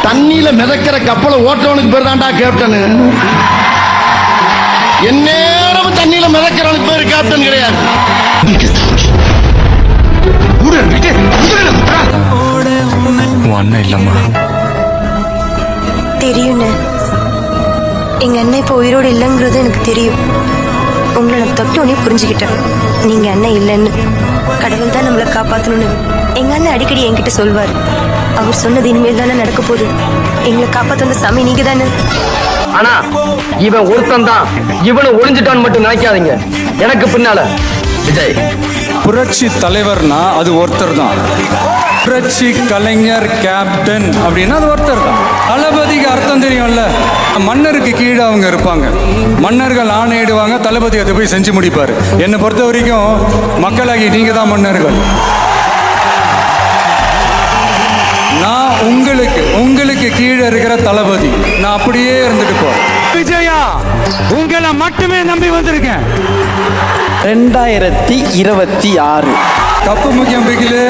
தண்ணியில மிதக்கிற கப்பலை ஓட்டுறவனுக்கு பேர் தான்டா கேப்டன். எந்நேரம் தண்ணியில மிதக்கிறவனுக்கு பேர் கேப்டன் கிடையாது. அண்ணன் இல்லம்மா. தெரியும்ண்ணே, எங்க அண்ணன் இப்போ உயிரோடு இல்லைங்கிறது எனக்கு தெரியும். உங்களை நான் தொட்டோன்னே புரிஞ்சுக்கிட்டேன், நீங்க அண்ணன் இல்லைன்னு. கடவுள் தான் நம்மளை காப்பாற்றணும்னு எங்க அண்ணன் அடிக்கடி என்கிட்ட சொல்வார். அவர் சொன்னது இனிமேல் தானே நடக்க போகுது. எங்களை காப்பாற்ற வந்த சாமி நீங்க தானே. ஆனா இவன் ஒருத்தன் தான், இவனை ஒளிஞ்சிட்டான்னு மட்டும் நினைக்காதீங்க. எனக்கு பின்னால விஜய் புரட்சி தலைவர்னா அது ஒருத்தர் தான். புரட்சி கலைஞர் கேப்டன் அப்படின்னா அது ஒருத்தர் தான். தளபதிக்கு அர்த்தம் தெரியும்ல. மன்னருக்கு கீழே அவங்க இருப்பாங்க. மன்னர்கள் ஆணையிடுவாங்க, தளபதி அதை போய் செஞ்சு முடிப்பார். என்னை பொறுத்த வரைக்கும் மக்களாகி நீங்க தான் மன்னர்கள். நான் உங்களுக்கு கீழே இருக்கிற தளபதி. நான் அப்படியே இருந்துட்டு போறேன். விஜயா, உங்களை மட்டுமே நம்பி வந்திருக்கேன். 2026 கப்பு முக்கியம் பிகிலு.